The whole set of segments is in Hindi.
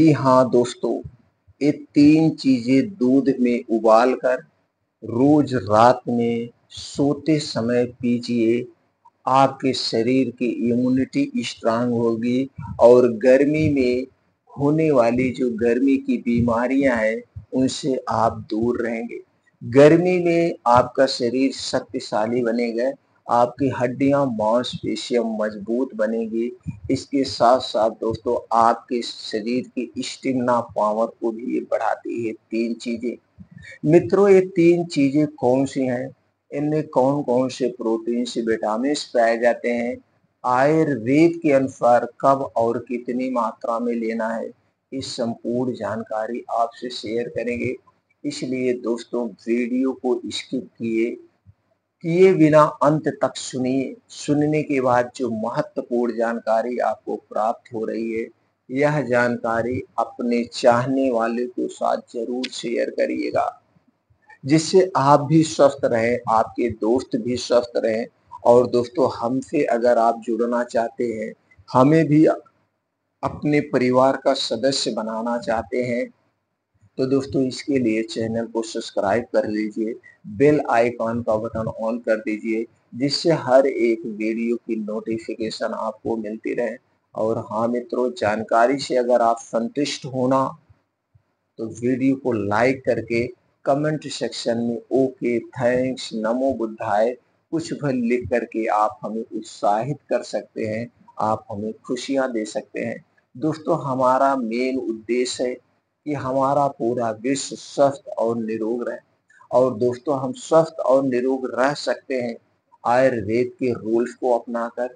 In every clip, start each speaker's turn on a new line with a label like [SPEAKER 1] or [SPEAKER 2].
[SPEAKER 1] जी हाँ दोस्तों, ये 3 चीज़ें दूध में उबाल कर रोज रात में सोते समय पीजिए। आपके शरीर की इम्यूनिटी स्ट्रांग होगी और गर्मी में होने वाली जो गर्मी की बीमारियां हैं, उनसे आप दूर रहेंगे। गर्मी में आपका शरीर शक्तिशाली बनेगा, आपकी हड्डियां मांसपेशियां मजबूत बनेगी। इसके साथ साथ दोस्तों आपके शरीर की स्टेमिना पावर को भी ये बढ़ाती है 3 चीजें। मित्रों, ये 3 चीजें कौन सी हैं? इनमें कौन-कौन से प्रोटीन्स, विटामिन्स पाए जाते हैं? आयुर्वेद के अनुसार कब और कितनी मात्रा में लेना है? इस संपूर्ण जानकारी आपसे शेयर करेंगे। इसलिए दोस्तों वीडियो को स्किप किए बिना अंत तक सुनिए। सुनने के बाद जो महत्वपूर्ण जानकारी आपको प्राप्त हो रही है, यह जानकारी अपने चाहने वाले के साथ ज़रूर शेयर करिएगा। जिससे आप भी स्वस्थ रहें, आपके दोस्त भी स्वस्थ रहें। और दोस्तों हमसे अगर आप जुड़ना चाहते हैं, हमें भी अपने परिवार का सदस्य बनाना चाहते हैं, तो दोस्तों इसके लिए चैनल को सब्सक्राइब कर लीजिए, बेल आइकॉन का बटन ऑन कर दीजिए, जिससे हर एक वीडियो की नोटिफिकेशन आपको मिलती रहे। और हाँ मित्रों, जानकारी से अगर आप संतुष्ट होना तो वीडियो को लाइक करके कमेंट सेक्शन में ओके, थैंक्स, नमो बुद्धाय कुछ भी लिख करके आप हमें उत्साहित कर सकते हैं, आप हमें खुशियाँ दे सकते हैं। दोस्तों हमारा मेन उद्देश्य है कि हमारा पूरा विश्व स्वस्थ और निरोग रहे। और दोस्तों हम स्वस्थ और निरोग रह सकते हैं आयुर्वेद के रूल्स को अपनाकर,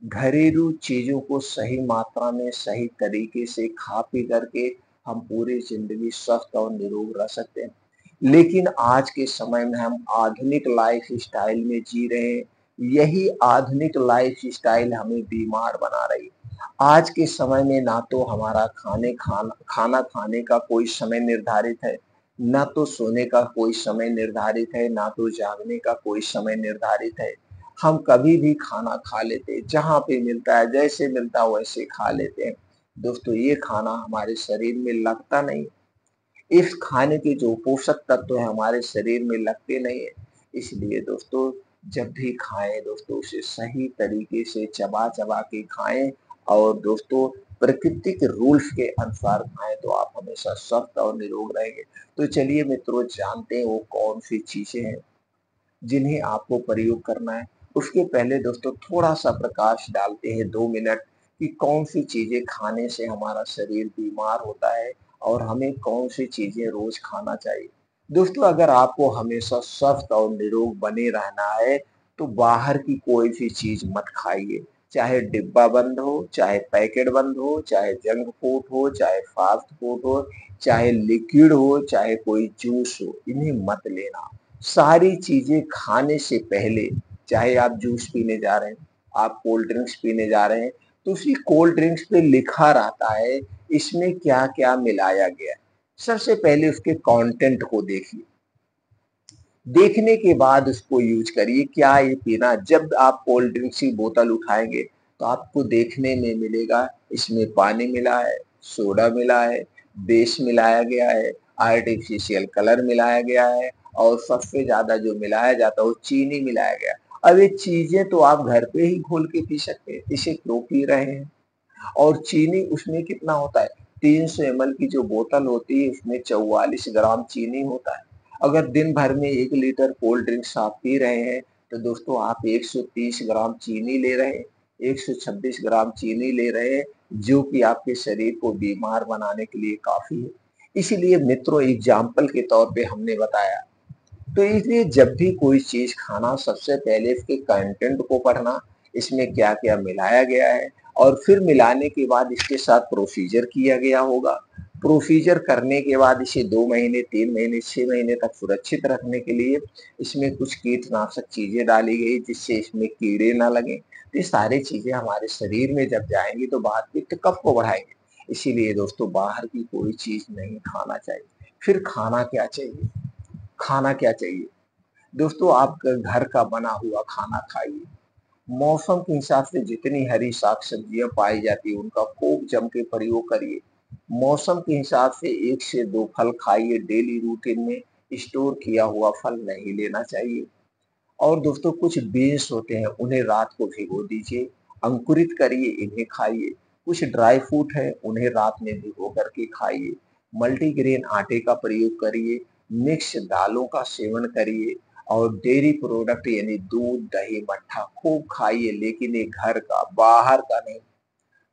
[SPEAKER 1] घरेलू चीज़ों को सही मात्रा में सही तरीके से खा पी करके हम पूरी ज़िंदगी स्वस्थ और निरोग रह सकते हैं। लेकिन आज के समय में हम आधुनिक लाइफ़स्टाइल में जी रहे हैं। यही आधुनिक लाइफ़स्टाइल हमें बीमार बना रही है। आज के समय में ना तो हमारा खाना खाने का कोई समय निर्धारित है, ना तो सोने का कोई समय निर्धारित है, ना तो जागने का कोई समय निर्धारित है। हम कभी भी खाना खा लेते हैं, जहाँ पे मिलता है, जैसे मिलता है वैसे खा लेते हैं। दोस्तों ये खाना हमारे शरीर में लगता नहीं। इस खाने के जो पोषक तत्व हैं हमारे शरीर में लगते नहीं है। इसलिए दोस्तों जब भी खाएँ दोस्तों उसे सही तरीके से चबा-चबा के खाएँ। और दोस्तों प्राकृतिक रूल्स के अनुसार खाएँ तो आप हमेशा स्वस्थ और निरोग रहेंगे। तो चलिए मित्रों जानते हैं वो कौन-सी चीज़ें हैं जिन्हें आपको प्रयोग करना है। उसके पहले दोस्तों थोड़ा-सा प्रकाश डालते हैं 2 मिनट कि कौन-सी चीज़ें खाने से हमारा शरीर बीमार होता है और हमें कौन-सी चीज़ें रोज़ खाना चाहिए। दोस्तों अगर आपको हमेशा स्वस्थ और निरोग बने रहना है, तो बाहर की कोई भी चीज़ मत खाइए। चाहे डिब्बा बंद हो, चाहे पैकेट बंद हो, चाहे जंक फूड हो, चाहे फास्ट फूड हो, चाहे लिक्विड हो, चाहे कोई जूस हो, इन्हें मत लेना। सारी चीज़ें खाने से पहले, चाहे आप जूस पीने जा रहे हैं, आप कोल्ड ड्रिंक्स पीने जा रहे हैं, तो उसी कोल्ड ड्रिंक्स पे लिखा रहता है इसमें क्या-क्या मिलाया गया है। सबसे पहले उसके कंटेंट को देखिए। देखने के बाद उसको यूज़ करिए, क्या ये पीना है? जब आप कोल्ड ड्रिंक्स की बोतल उठाएँगे, तो आपको देखने में मिलेगा इसमें पानी मिला है, सोडा मिला है, बेस मिलाया गया है, आर्टिफ़िशियल कलर मिलाया गया है और सबसे ज़्यादा जो मिलाया जाता है वो चीनी मिलाया गया है। अब ये चीज़ें तो आप घर पे ही घोल के पी सकते हैं, इसे क्यों पी रहे हैं? और चीनी उसमें कितना होता है? 300 एमएल की जो बोतल होती है उसमें 44 ग्राम चीनी होता है। अगर दिन भर में 1 लीटर कोल्ड ड्रिंक्स आप पी रहे हैं, तो दोस्तों आप 130 ग्राम चीनी ले रहे हैं, 126 ग्राम चीनी ले रहे हैं, जो कि आपके शरीर को बीमार बनाने के लिए काफ़ी है। इसीलिए मित्रों एग्ज़ाम्पल के तौर पे हमने बताया। तो इसलिए जब भी कोई चीज़ खाना सबसे पहले इसके कंटेंट को पढ़ना, इसमें क्या-क्या मिलाया गया है और फिर मिलाने के बाद इसके साथ प्रोसीजर किया गया होगा। प्रोसीजर करने के बाद इसे 2 महीने, 3 महीने, 6 महीने तक सुरक्षित रखने के लिए इसमें कुछ कीटनाशक चीज़ें डाली गई जिससे इसमें कीड़े ना लगें। तो ये सारी चीज़ें हमारे शरीर में जब जाएँगी तो बाहर पित्त कफ को बढ़ाएँगे। इसीलिए दोस्तों बाहर की कोई चीज़ नहीं खाना चाहिए। फिर खाना क्या चाहिए? खाना क्या चाहिए? दोस्तों आप घर का बना हुआ खाना खाइए। मौसम के हिसाब से जितनी हरी साग-सब्जियाँ पाई जाती हैं उनका खूब जम के प्रयोग करिए। मौसम के हिसाब से 1 से 2 फल खाइए डेली रूटीन में, स्टोर किया हुआ फल नहीं लेना चाहिए। और दोस्तों कुछ बीन्स होते हैं, उन्हें रात को भिगो दीजिए, अंकुरित करिए, इन्हें खाइए। कुछ ड्राई फ्रूट है, उन्हें रात में भिगो करके खाइए। मल्टीग्रेन आटे का प्रयोग करिए, मिक्स दालों का सेवन करिए और डेयरी प्रोडक्ट यानी दूध, दही, मट्ठा खूब खाइए, लेकिन ये घर का, बाहर का नहीं,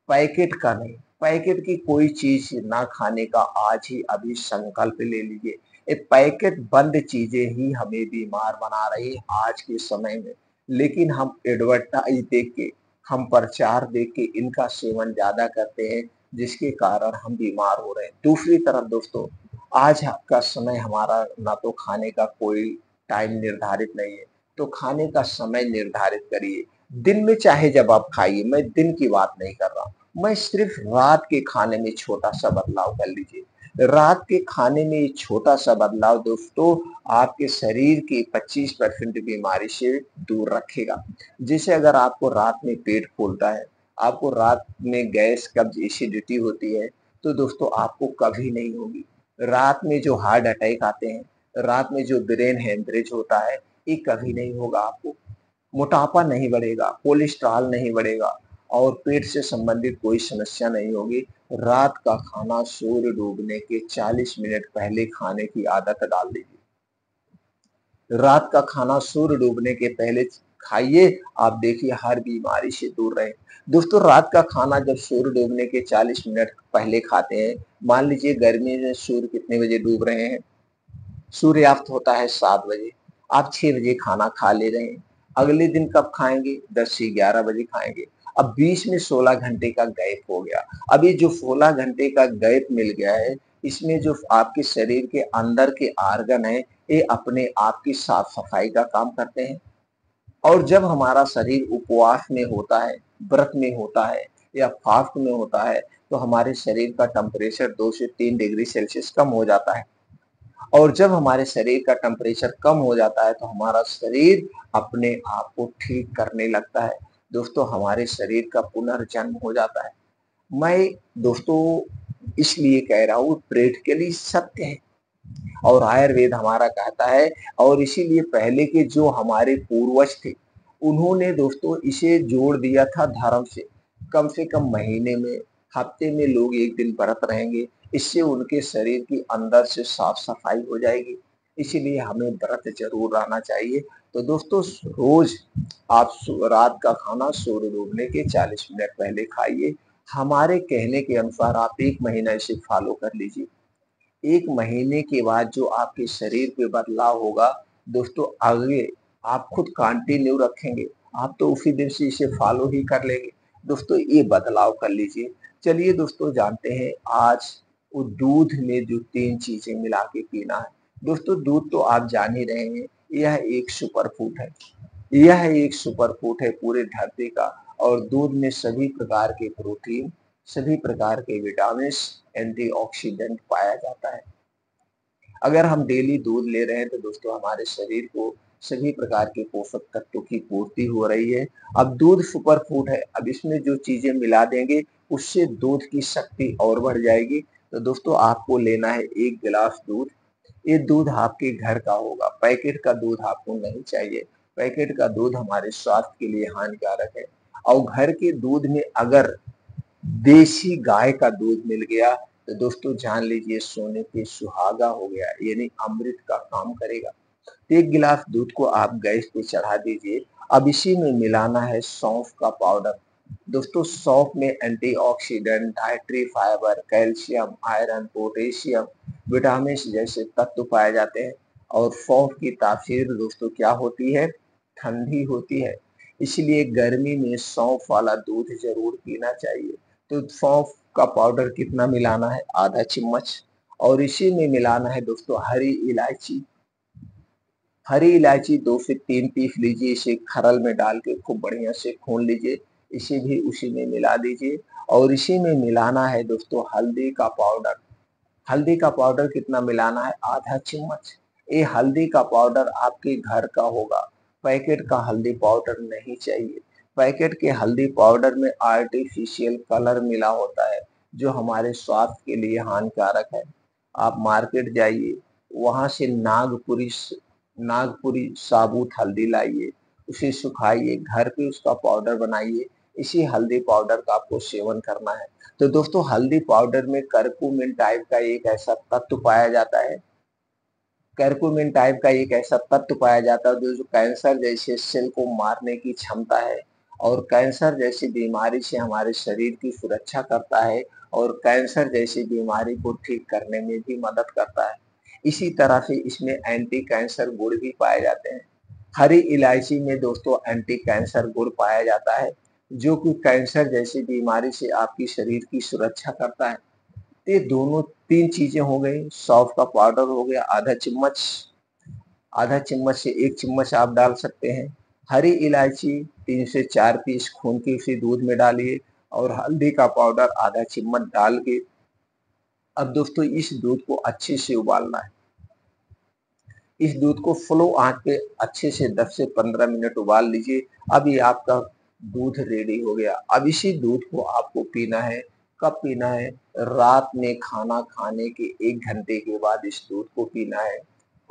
[SPEAKER 1] पैकेट का नहीं। पैकेट की कोई चीज ना खाने का आज ही अभी संकल्प ले लीजिए। ये पैकेट बंद चीजें ही हमें बीमार बना रही है आज के समय में, लेकिन हम एडवर्टाइज देख के, हम प्रचार देख के इनका सेवन ज्यादा करते हैं, जिसके कारण हम बीमार हो रहे हैं। दूसरी तरफ दोस्तों, आज का समय हमारा ना तो खाने का कोई टाइम निर्धारित नहीं है, तो खाने का समय निर्धारित करिए। दिन में चाहे जब आप खाइए, मैं दिन की बात नहीं कर रहा हूँ, मैं सिर्फ रात के खाने में छोटा-सा बदलाव कर लीजिए। रात के खाने में ये छोटा-सा बदलाव दोस्तों आपके शरीर की 25% बीमारी से दूर रखेगा। जैसे अगर आपको रात में पेट फूलता है, आपको रात में गैस, कब्ज़, एसिडिटी होती है, तो दोस्तों आपको कभी नहीं होगी। रात में जो हार्ट अटैक आते हैं, रात में जो ब्रेन हेमरेज होता है, ये कभी नहीं होगा आपको। मोटापा नहीं बढ़ेगा, कोलेस्ट्रॉल नहीं बढ़ेगा और पेट से संबंधित कोई समस्या नहीं होगी। रात का खाना सूर्य डूबने के 40 मिनट पहले खाने की आदत डाल दीजिए। रात का खाना सूर्य डूबने के पहले खाइए, आप देखिए हर बीमारी से दूर रहें। दोस्तों रात का खाना जब सूर्य डूबने के 40 मिनट पहले खाते हैं, मान लीजिए गर्मी में सूर्य कितने बजे डूब रहे हैं? सूर्यास्त होता है 7 बजे, आप 6 बजे खाना खा ले रहे हैं। अगले दिन कब खाएँगे? 10 से 11 बजे खाएँगे। अब बीच में 16 घंटे का गैप हो गया। अब ये जो 16 घंटे का गैप मिल गया है, इसमें जो आपके शरीर के अंदर के ऑर्गन हैं, ये अपने आप की साफ-सफाई का काम करते हैं। और जब हमारा शरीर उपवास में होता है, व्रत में होता है या फास्ट में होता है, तो हमारे शरीर का टेम्परेचर 2 से 3 डिग्री सेल्सियस कम हो जाता है। और जब हमारे शरीर का टेम्परेचर कम हो जाता है तो हमारा शरीर अपने आप को ठीक करने लगता है। दोस्तों हमारे शरीर का पुनर्जन्म हो जाता है। मैं दोस्तों इसलिए कह रहा हूँ, प्रैक्टिकली सत्य है और आयुर्वेद हमारा कहता है। और इसीलिए पहले के जो हमारे पूर्वज थे, उन्होंने दोस्तों इसे जोड़ दिया था धर्म से कम महीने में, हफ्ते में लोग 1 दिन व्रत रहेंगे, इससे उनके शरीर की अंदर से साफ-सफाई हो जाएगी। इसीलिए हमें व्रत ज़रूर रहना चाहिए। तो दोस्तों रोज़ आप रात का खाना सूर्य डूबने के 40 मिनट पहले खाइए। हमारे कहने के अनुसार आप 1 महीना इसे फॉलो कर लीजिए। 1 महीने के बाद जो आपके शरीर पे बदलाव होगा, दोस्तों आगे आप खुद कंटिन्यू रखेंगे, आप तो उसी दिन से इसे फॉलो ही कर लेंगे। दोस्तों ये बदलाव कर लीजिए। चलिए दोस्तों जानते हैं आज वो दूध में जो 3 चीज़ें मिला के पीना है। दोस्तों दूध तो आप जान ही रहे हैं, यह एक सुपर फूड है। यह एक सुपर फूड है पूरे धरती का और दूध में सभी प्रकार के प्रोटीन, सभी प्रकार के विटामिन्स, एंटीऑक्सीडेंट पाया जाता है। अगर हम डेली दूध ले रहे हैं तो दोस्तों हमारे शरीर को सभी प्रकार के पोषक तत्वों की पूर्ति हो रही है। अब दूध सुपर फूड है, अब इसमें जो चीज़ें मिला देंगे उससे दूध की शक्ति और बढ़ जाएगी। तो दोस्तों आपको लेना है 1 गिलास दूध। ये दूध आपके घर का होगा, पैकेट का दूध आपको नहीं चाहिए। पैकेट का दूध हमारे स्वास्थ्य के लिए हानिकारक है। और घर के दूध में अगर देसी गाय का दूध मिल गया तो दोस्तों जान लीजिए सोने पे सुहागा हो गया, यानी अमृत का काम करेगा। 1 गिलास दूध को आप गैस पे चढ़ा दीजिए। अब इसी में मिलाना है सौंफ का पाउडर। दोस्तों सौंफ में antioxidant, dietary fibre, calcium, iron, potassium, vitamin जैसे तत्व पाए जाते हैं। और सौंफ की तासीर दोस्तों क्या होती है? ठंडी होती है। इसलिए गर्मी में सौंफ वाला दूध ज़रूर पीना चाहिए। तो सौंफ का पाउडर कितना मिलाना है? आधा चम्मच। और इसी में मिलाना है दोस्तों हरी इलायची। हरी इलायची 2 से 3 पीस लीजिए, इसे खरल में डाल के खूब बढ़िया से भून लीजिए, इसे भी उसी में मिला दीजिए। और इसी में मिलाना है दोस्तों हल्दी का पाउडर। हल्दी का पाउडर कितना मिलाना है? आधा चम्मच। ये हल्दी का पाउडर आपके घर का होगा, पैकेट का हल्दी पाउडर नहीं चाहिए। पैकेट के हल्दी पाउडर में आर्टिफिशियल कलर मिला होता है, जो हमारे स्वास्थ्य के लिए हानिकारक है। आप मार्केट जाइए, वहां से नागपुरी साबुत हल्दी लाइए, उसे सुखाइए, घर पे उसका पाउडर बनाइए। इसी हल्दी पाउडर का आपको सेवन करना है। तो दोस्तों, हल्दी पाउडर में करक्यूमिन टाइप का एक ऐसा तत्व पाया जाता है, कर्कुमिन टाइप का एक ऐसा तत्व पाया जाता है जो कैंसर जैसे सेल को मारने की क्षमता है, और कैंसर जैसी बीमारी से हमारे शरीर की सुरक्षा करता है, और कैंसर जैसी बीमारी को ठीक करने में भी मदद करता है। इसी तरह से इसमें एंटी कैंसर गुण भी पाए जाते हैं। हरी इलायची में दोस्तों एंटी कैंसर गुण पाया जाता है, जो कि कैंसर जैसी बीमारी से आपकी शरीर की सुरक्षा करता है। ये दोनों 3 चीजें हो गई। सौंफ का पाउडर हो गया आधा चम्मच से 1 चम्मच आप डाल सकते हैं। हरी इलायची 3 से 4 पीस खून के उसी दूध में डालिए, और हल्दी का पाउडर आधा चम्मच डाल के अब दोस्तों इस दूध को अच्छे से उबालना है। इस दूध को स्लो आंच पे अच्छे से 10 से 15 मिनट उबाल लीजिए। अब ये आपका दूध रेडी हो गया। अब इसी दूध को आपको पीना है। कब पीना है? रात में खाना खाने के 1 घंटे के बाद इस दूध को पीना है,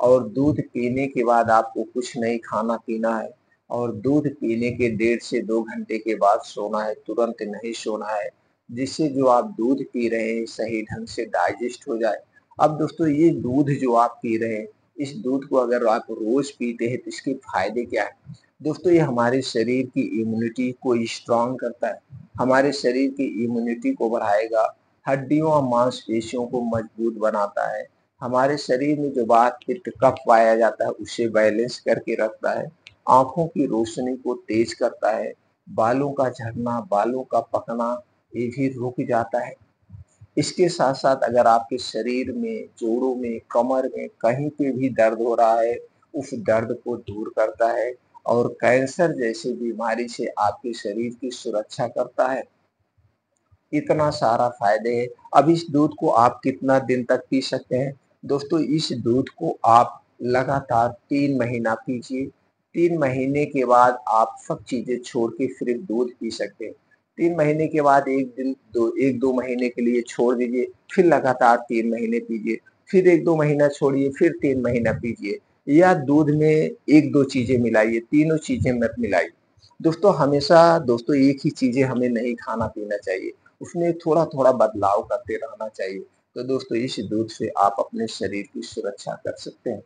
[SPEAKER 1] और दूध पीने के बाद आपको कुछ नहीं खाना पीना है, और दूध पीने के 1.5 से 2 घंटे के बाद सोना है, तुरंत नहीं सोना है, जिससे जो आप दूध पी रहे हैं सही ढंग से डाइजेस्ट हो जाए। अब दोस्तों, ये दूध जो आप पी रहे हैं, इस दूध को अगर आप रोज पीते हैं तो इसके फायदे क्या है? दोस्तों, ये हमारे शरीर की इम्यूनिटी को स्ट्रांग करता है, हमारे शरीर की इम्यूनिटी को बढ़ाएगा, हड्डियों और मांसपेशियों को मजबूत बनाता है, हमारे शरीर में जो वात पित्त कफ पाया जाता है उसे बैलेंस करके रखता है, आंखों की रोशनी को तेज करता है, बालों का झड़ना, बालों का पकना ये भी रुक जाता है। इसके साथ-साथ अगर आपके शरीर में, जोड़ों में, कमर में कहीं पे भी दर्द हो रहा है, उस दर्द को दूर करता है, और कैंसर जैसी बीमारी से आपके शरीर की सुरक्षा करता है। इतना सारा फ़ायदे हैं। अब इस दूध को आप कितना दिन तक पी सकते हैं? दोस्तों, इस दूध को आप लगातार 3 महीना पीजिए। 3 महीने के बाद आप सब चीज़ें छोड़ के सिर्फ़ दूध पी सकते हैं। 3 महीने के बाद 1-2 महीने के लिए छोड़ दीजिए, फिर लगातार 3 महीने पीजिए, फिर 1-2 महीना छोड़िए, फिर 3 महीना पीजिए। या दूध में 1-2 चीज़ें मिलाइए, तीनों चीज़ें मत मिलाइए। दोस्तों एक ही चीज़ें हमें नहीं खाना-पीना चाहिए। उसमें थोड़ा-थोड़ा बदलाव करते रहना चाहिए। तो दोस्तों, इस दूध से आप अपने शरीर की सुरक्षा कर सकते हैं।